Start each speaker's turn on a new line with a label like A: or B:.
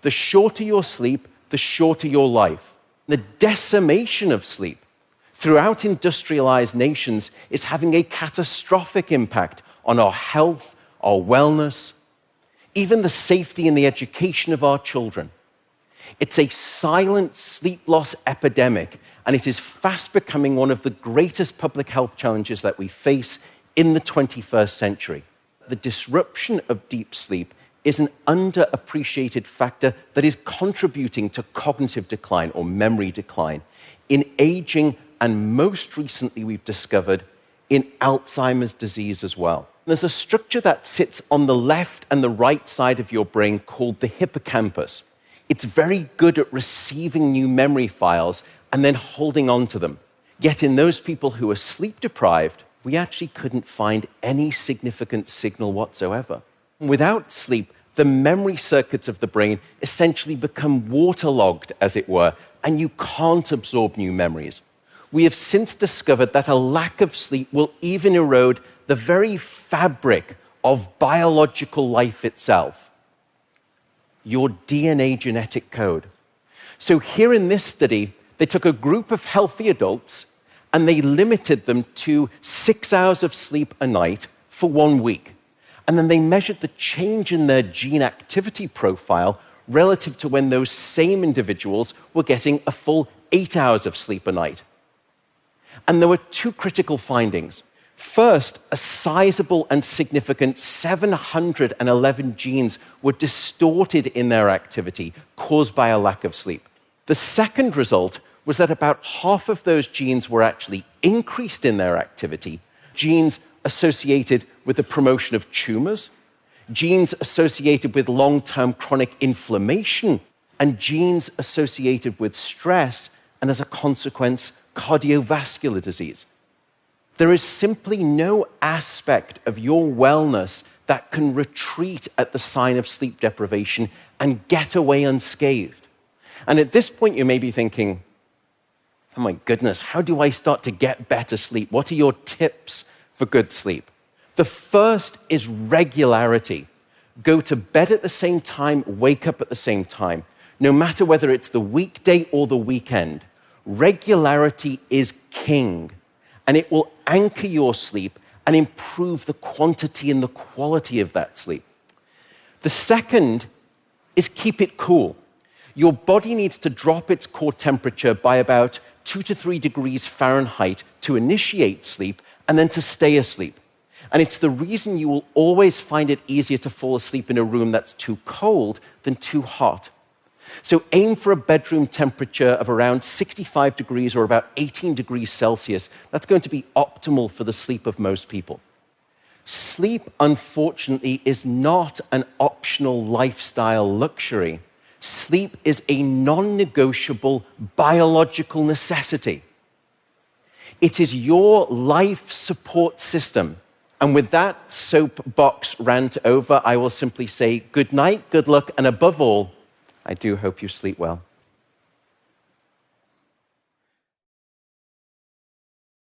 A: The shorter your sleep, the shorter your life. The decimation of sleep throughout industrialized nations is having a catastrophic impact on our health, our wellness, even the safety and the education of our children. It's a silent sleep loss epidemic, and it is fast becoming one of the greatest public health challenges that we face in the 21st century. The disruption of deep sleep is an underappreciated factor that is contributing to cognitive decline or memory decline in aging, and most recently we've discovered in Alzheimer's disease as well. There's a structure that sits on the left and the right side of your brain called the hippocampus. It's very good at receiving new memory files and then holding on to them. Yet in those people who are sleep deprived, we actually couldn't find any significant signal whatsoever. Without sleep, the memory circuits of the brain essentially become waterlogged, as it were, and you can't absorb new memories. We have since discovered that a lack of sleep will even erode the very fabric of biological life itself, your DNA genetic code. So here in this study, they took a group of healthy adults and they limited them to 6 hours of sleep a night for 1 week. And then they measured the change in their gene activity profile relative to when those same individuals were getting a full 8 hours of sleep a night. And there were two critical findings. First, a sizable and significant 711 genes were distorted in their activity, caused by a lack of sleep. The second result was that about half of those genes were actually increased in their activity, genes associated with the promotion of tumors, genes associated with long-term chronic inflammation, and genes associated with stress, and as a consequence, cardiovascular disease. There is simply no aspect of your wellness that can retreat at the sign of sleep deprivation and get away unscathed. And at this point, you may be thinking, oh my goodness, how do I start to get better sleep? What are your tips for good sleep? The first is regularity. Go to bed at the same time, wake up at the same time. No matter whether it's the weekday or the weekend, regularity is king. And it will anchor your sleep and improve the quantity and the quality of that sleep. The second is keep it cool. Your body needs to drop its core temperature by about 2 to 3 degrees Fahrenheit to initiate sleep and then to stay asleep. And it's the reason you will always find it easier to fall asleep in a room that's too cold than too hot. So aim for a bedroom temperature of around 65 degrees or about 18 degrees Celsius. That's going to be optimal for the sleep of most people. Sleep, unfortunately, is not an optional lifestyle luxury. Sleep is a non-negotiable biological necessity. It is your life support system. And with that soapbox rant over, I will simply say good night, good luck, and above all, I do hope you sleep well.